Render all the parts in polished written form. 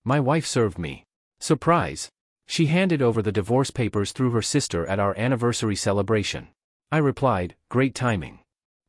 My wife served me. Surprise! She handed over the divorce papers through her sister at our anniversary celebration. I replied, great timing.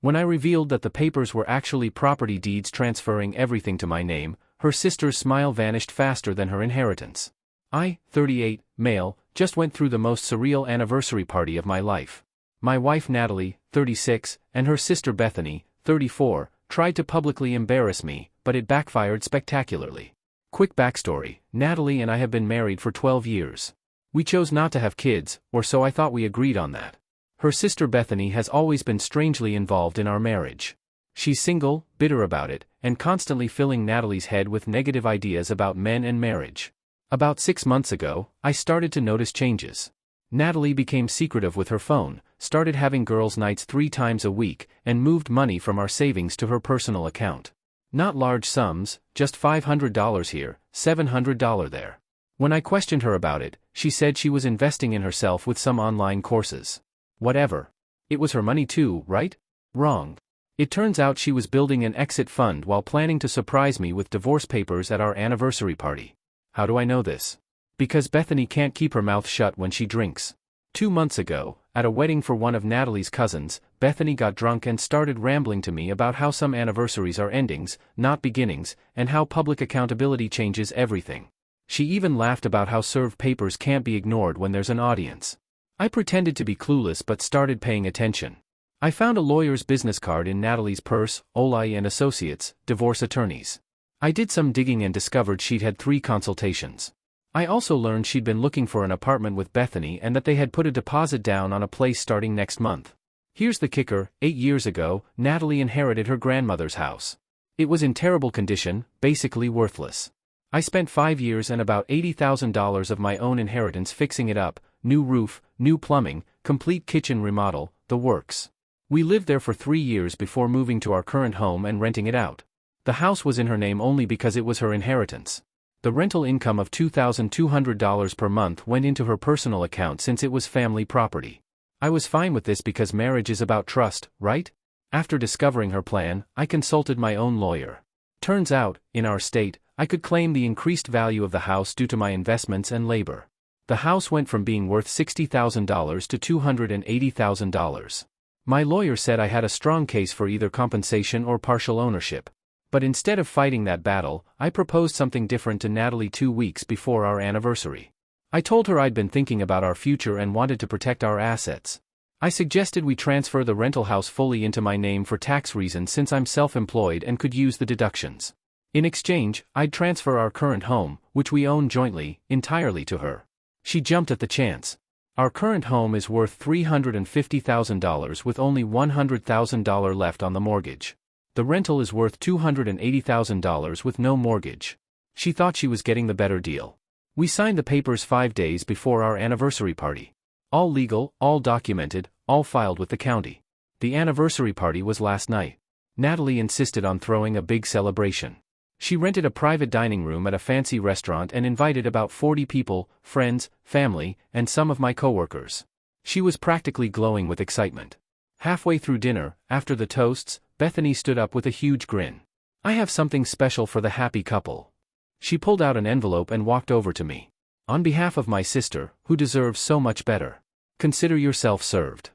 When I revealed that the papers were actually property deeds transferring everything to my name, her sister's smile vanished faster than her inheritance. I, 38, male, just went through the most surreal anniversary party of my life. My wife Natalie, 36, and her sister Bethany, 34, tried to publicly embarrass me, but it backfired spectacularly. Quick backstory: Natalie and I have been married for 12 years. We chose not to have kids, or so I thought. We agreed on that. Her sister Bethany has always been strangely involved in our marriage. She's single, bitter about it, and constantly filling Natalie's head with negative ideas about men and marriage. About 6 months ago, I started to notice changes. Natalie became secretive with her phone, started having girls' nights 3 times a week, and moved money from our savings to her personal account. Not large sums, just $500 here, $700 there. When I questioned her about it, she said she was investing in herself with some online courses. Whatever. It was her money too, right? Wrong. It turns out she was building an exit fund while planning to surprise me with divorce papers at our anniversary party. How do I know this? Because Bethany can't keep her mouth shut when she drinks. 2 months ago, at a wedding for one of Natalie's cousins, Bethany got drunk and started rambling to me about how some anniversaries are endings, not beginnings, and how public accountability changes everything. She even laughed about how served papers can't be ignored when there's an audience. I pretended to be clueless but started paying attention. I found a lawyer's business card in Natalie's purse, Olai and Associates, divorce attorneys. I did some digging and discovered she'd had 3 consultations. I also learned she'd been looking for an apartment with Bethany and that they had put a deposit down on a place starting next month. Here's the kicker: 8 years ago, Natalie inherited her grandmother's house. It was in terrible condition, basically worthless. I spent 5 years and about $80,000 of my own inheritance fixing it up: new roof, new plumbing, complete kitchen remodel, the works. We lived there for 3 years before moving to our current home and renting it out. The house was in her name only because it was her inheritance. The rental income of $2,200 per month went into her personal account since it was family property. I was fine with this because marriage is about trust, right? After discovering her plan, I consulted my own lawyer. Turns out, in our state, I could claim the increased value of the house due to my investments and labor. The house went from being worth $60,000 to $280,000. My lawyer said I had a strong case for either compensation or partial ownership. But instead of fighting that battle, I proposed something different to Natalie 2 weeks before our anniversary. I told her I'd been thinking about our future and wanted to protect our assets. I suggested we transfer the rental house fully into my name for tax reasons since I'm self-employed and could use the deductions. In exchange, I'd transfer our current home, which we own jointly, entirely to her. She jumped at the chance. Our current home is worth $350,000 with only $100,000 left on the mortgage. The rental is worth $280,000 with no mortgage. She thought she was getting the better deal. We signed the papers 5 days before our anniversary party. All legal, all documented, all filed with the county. The anniversary party was last night. Natalie insisted on throwing a big celebration. She rented a private dining room at a fancy restaurant and invited about 40 people, friends, family, and some of my coworkers. She was practically glowing with excitement. Halfway through dinner, after the toasts, Bethany stood up with a huge grin. "I have something special for the happy couple." She pulled out an envelope and walked over to me. "On behalf of my sister, who deserves so much better. Consider yourself served."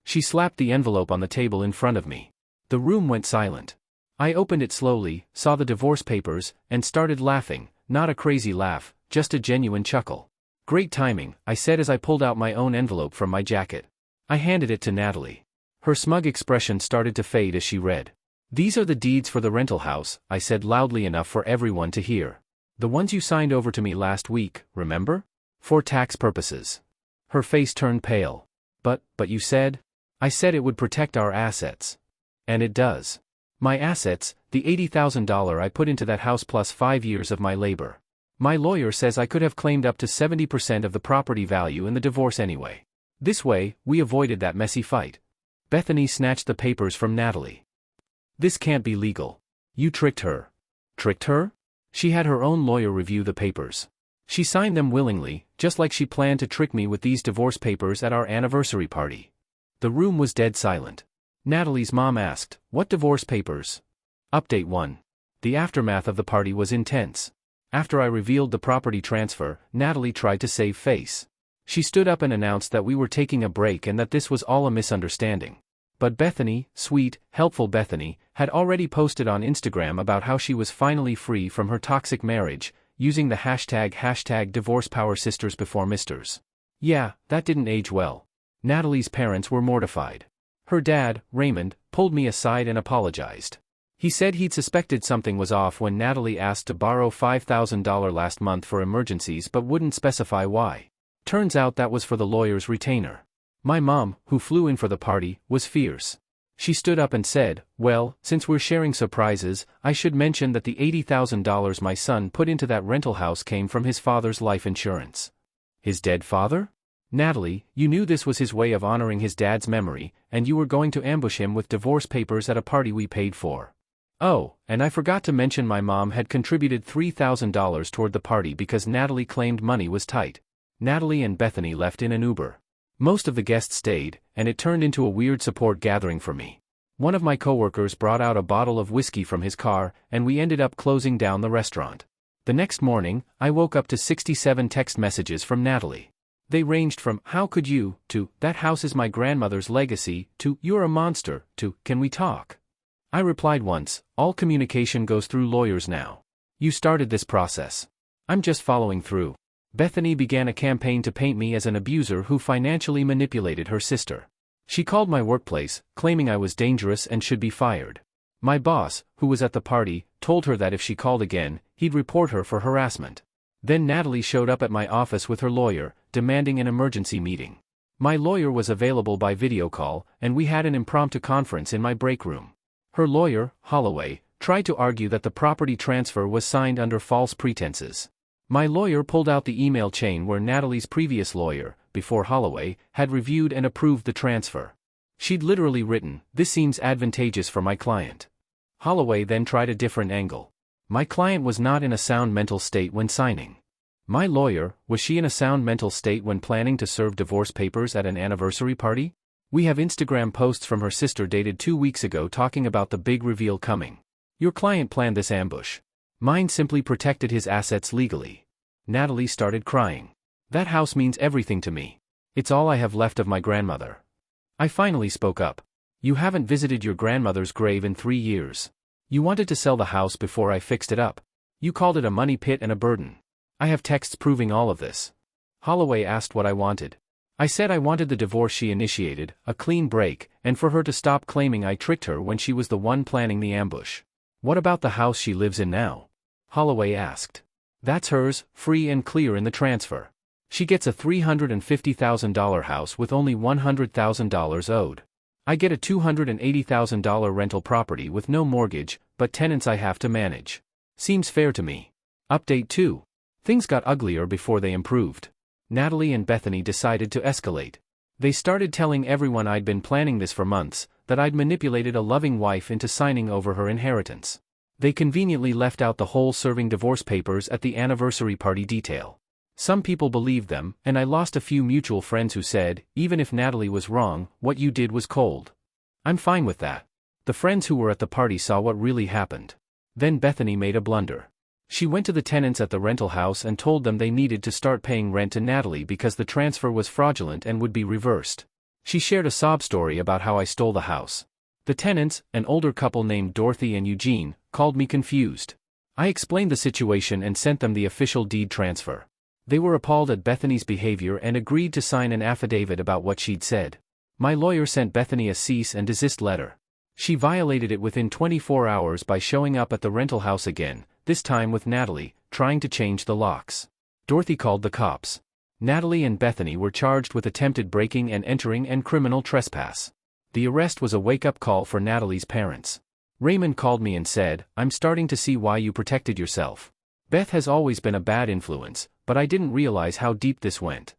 She slapped the envelope on the table in front of me. The room went silent. I opened it slowly, saw the divorce papers, and started laughing, not a crazy laugh, just a genuine chuckle. "Great timing," I said as I pulled out my own envelope from my jacket. I handed it to Natalie. Her smug expression started to fade as she read. "These are the deeds for the rental house," I said loudly enough for everyone to hear. "The ones you signed over to me last week, remember? For tax purposes." Her face turned pale. But you said?" "I said it would protect our assets." "And it does." "My assets, the $80,000 I put into that house plus 5 years of my labor. My lawyer says I could have claimed up to 70% of the property value in the divorce anyway. This way, we avoided that messy fight." Bethany snatched the papers from Natalie. "This can't be legal. You tricked her." "Tricked her?" "She had her own lawyer review the papers. She signed them willingly, just like she planned to trick me with these divorce papers at our anniversary party." The room was dead silent. Natalie's mom asked, "What divorce papers?" Update 1. The aftermath of the party was intense. After I revealed the property transfer, Natalie tried to save face. She stood up and announced that we were taking a break and that this was all a misunderstanding. But Bethany, sweet, helpful Bethany, had already posted on Instagram about how she was finally free from her toxic marriage, using the hashtag #DivorcePowerSisters before Misters. Yeah, that didn't age well. Natalie's parents were mortified. Her dad, Raymond, pulled me aside and apologized. He said he'd suspected something was off when Natalie asked to borrow $5,000 last month for emergencies but wouldn't specify why. Turns out that was for the lawyer's retainer. My mom, who flew in for the party, was fierce. She stood up and said, "Well, since we're sharing surprises, I should mention that the $80,000 my son put into that rental house came from his father's life insurance." His dead father? Natalie, you knew this was his way of honoring his dad's memory, and you were going to ambush him with divorce papers at a party we paid for. Oh, and I forgot to mention my mom had contributed $3,000 toward the party because Natalie claimed money was tight. Natalie and Bethany left in an Uber. Most of the guests stayed, and it turned into a weird support gathering for me. One of my coworkers brought out a bottle of whiskey from his car, and we ended up closing down the restaurant. The next morning, I woke up to 67 text messages from Natalie. They ranged from, "How could you," to, "That house is my grandmother's legacy," to, "You're a monster," to, "Can we talk?" I replied once, "All communication goes through lawyers now. You started this process. I'm just following through." Bethany began a campaign to paint me as an abuser who financially manipulated her sister. She called my workplace, claiming I was dangerous and should be fired. My boss, who was at the party, told her that if she called again, he'd report her for harassment. Then Natalie showed up at my office with her lawyer, demanding an emergency meeting. My lawyer was available by video call, and we had an impromptu conference in my break room. Her lawyer, Holloway, tried to argue that the property transfer was signed under false pretenses. My lawyer pulled out the email chain where Natalie's previous lawyer, before Holloway, had reviewed and approved the transfer. She'd literally written, "This seems advantageous for my client." Holloway then tried a different angle. My client was not in a sound mental state when signing. My lawyer, was she in a sound mental state when planning to serve divorce papers at an anniversary party? We have Instagram posts from her sister dated 2 weeks ago talking about the big reveal coming. Your client planned this ambush. Mine simply protected his assets legally. Natalie started crying. That house means everything to me. It's all I have left of my grandmother. I finally spoke up. You haven't visited your grandmother's grave in 3 years. You wanted to sell the house before I fixed it up. You called it a money pit and a burden. I have texts proving all of this. Holloway asked what I wanted. I said I wanted the divorce she initiated, a clean break, and for her to stop claiming I tricked her when she was the one planning the ambush. What about the house she lives in now? Holloway asked. That's hers, free and clear in the transfer. She gets a $350,000 house with only $100,000 owed. I get a $280,000 rental property with no mortgage, but tenants I have to manage. Seems fair to me. Update 2. Things got uglier before they improved. Natalie and Bethany decided to escalate. They started telling everyone I'd been planning this for months, that I'd manipulated a loving wife into signing over her inheritance. They conveniently left out the whole serving divorce papers at the anniversary party detail. Some people believed them, and I lost a few mutual friends who said, even if Natalie was wrong, what you did was cold. I'm fine with that. The friends who were at the party saw what really happened. Then Bethany made a blunder. She went to the tenants at the rental house and told them they needed to start paying rent to Natalie because the transfer was fraudulent and would be reversed. She shared a sob story about how I stole the house. The tenants, an older couple named Dorothy and Eugene, called me confused. I explained the situation and sent them the official deed transfer. They were appalled at Bethany's behavior and agreed to sign an affidavit about what she'd said. My lawyer sent Bethany a cease and desist letter. She violated it within 24 hours by showing up at the rental house again, this time with Natalie, trying to change the locks. Dorothy called the cops. Natalie and Bethany were charged with attempted breaking and entering and criminal trespass. The arrest was a wake-up call for Natalie's parents. Raymond called me and said, "I'm starting to see why you protected yourself. Beth has always been a bad influence, but I didn't realize how deep this went."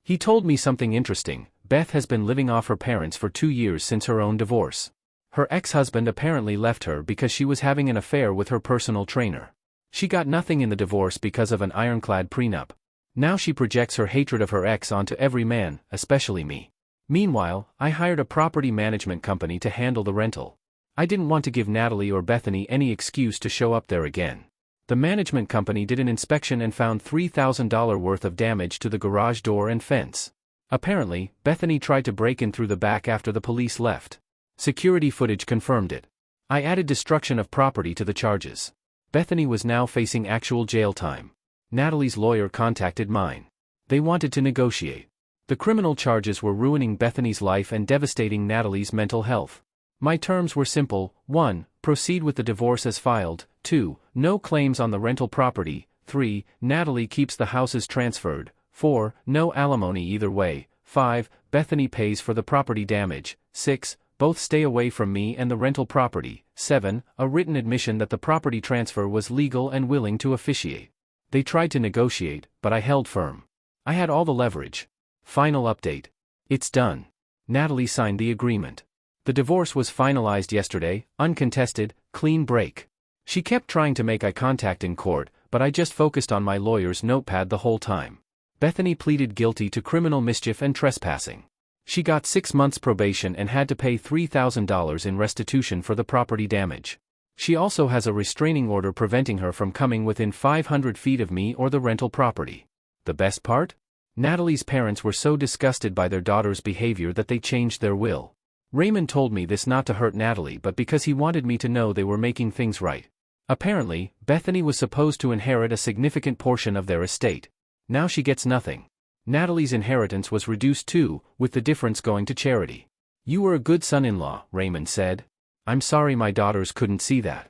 He told me something interesting. Beth has been living off her parents for 2 years since her own divorce. Her ex-husband apparently left her because she was having an affair with her personal trainer. She got nothing in the divorce because of an ironclad prenup. Now she projects her hatred of her ex onto every man, especially me. Meanwhile, I hired a property management company to handle the rental. I didn't want to give Natalie or Bethany any excuse to show up there again. The management company did an inspection and found $3,000 worth of damage to the garage door and fence. Apparently, Bethany tried to break in through the back after the police left. Security footage confirmed it. I added destruction of property to the charges. Bethany was now facing actual jail time. Natalie's lawyer contacted mine. They wanted to negotiate. The criminal charges were ruining Bethany's life and devastating Natalie's mental health. My terms were simple: 1. Proceed with the divorce as filed. 2. No claims on the rental property. 3. Natalie keeps the houses transferred. 4. No alimony either way. 5. Bethany pays for the property damage. 6. Both stay away from me and the rental property. 7. A written admission that the property transfer was legal and willing to officiate. They tried to negotiate, but I held firm. I had all the leverage. Final update. It's done. Natalie signed the agreement. The divorce was finalized yesterday, uncontested, clean break. She kept trying to make eye contact in court, but I just focused on my lawyer's notepad the whole time. Bethany pleaded guilty to criminal mischief and trespassing. She got 6 months probation and had to pay $3,000 in restitution for the property damage. She also has a restraining order preventing her from coming within 500 feet of me or the rental property. The best part? Natalie's parents were so disgusted by their daughter's behavior that they changed their will. Raymond told me this not to hurt Natalie but because he wanted me to know they were making things right. Apparently, Bethany was supposed to inherit a significant portion of their estate. Now she gets nothing. Natalie's inheritance was reduced too, with the difference going to charity. You were a good son-in-law, Raymond said. I'm sorry my daughters couldn't see that.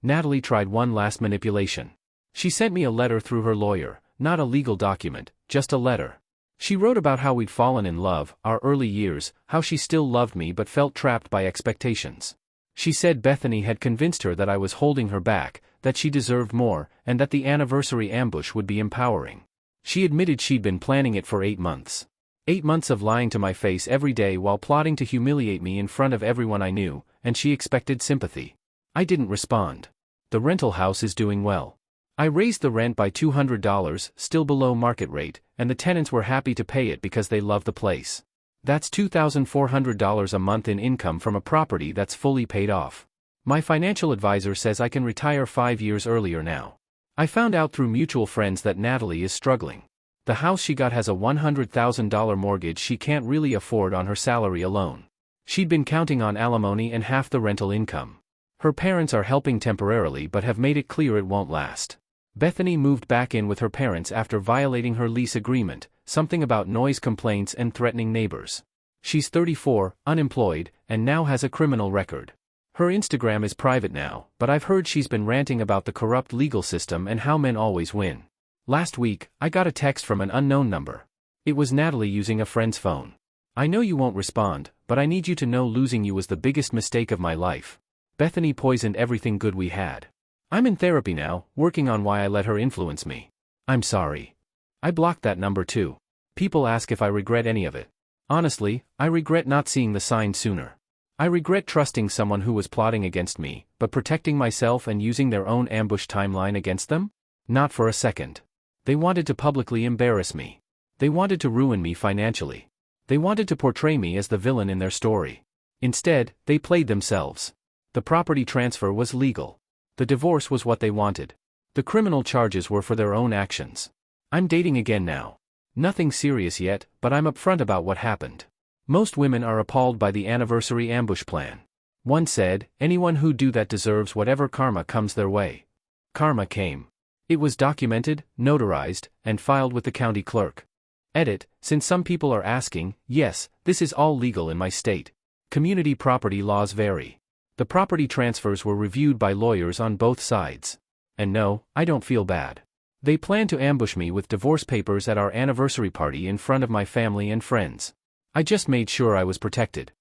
Natalie tried one last manipulation. She sent me a letter through her lawyer, not a legal document, just a letter. She wrote about how we'd fallen in love, our early years, how she still loved me but felt trapped by expectations. She said Bethany had convinced her that I was holding her back, that she deserved more, and that the anniversary ambush would be empowering. She admitted she'd been planning it for 8 months. 8 months of lying to my face every day while plotting to humiliate me in front of everyone I knew, and she expected sympathy. I didn't respond. The rental house is doing well. I raised the rent by $200, still below market rate, and the tenants were happy to pay it because they love the place. That's $2,400 a month in income from a property that's fully paid off. My financial advisor says I can retire 5 years earlier now. I found out through mutual friends that Natalie is struggling. The house she got has a $100,000 mortgage she can't really afford on her salary alone. She'd been counting on alimony and half the rental income. Her parents are helping temporarily but have made it clear it won't last. Bethany moved back in with her parents after violating her lease agreement, something about noise complaints and threatening neighbors. She's 34, unemployed, and now has a criminal record. Her Instagram is private now, but I've heard she's been ranting about the corrupt legal system and how men always win. Last week, I got a text from an unknown number. It was Natalie using a friend's phone. I know you won't respond, but I need you to know losing you was the biggest mistake of my life. Bethany poisoned everything good we had. I'm in therapy now, working on why I let her influence me. I'm sorry. I blocked that number too. People ask if I regret any of it. Honestly, I regret not seeing the sign sooner. I regret trusting someone who was plotting against me, but protecting myself and using their own ambush timeline against them? Not for a second. They wanted to publicly embarrass me. They wanted to ruin me financially. They wanted to portray me as the villain in their story. Instead, they played themselves. The property transfer was legal. The divorce was what they wanted. The criminal charges were for their own actions. I'm dating again now. Nothing serious yet, but I'm upfront about what happened. Most women are appalled by the anniversary ambush plan. One said, anyone who do that deserves whatever karma comes their way. Karma came. It was documented, notarized, and filed with the county clerk. Edit, since some people are asking, yes, this is all legal in my state. Community property laws vary. The property transfers were reviewed by lawyers on both sides. And no, I don't feel bad. They plan to ambush me with divorce papers at our anniversary party in front of my family and friends. I just made sure I was protected.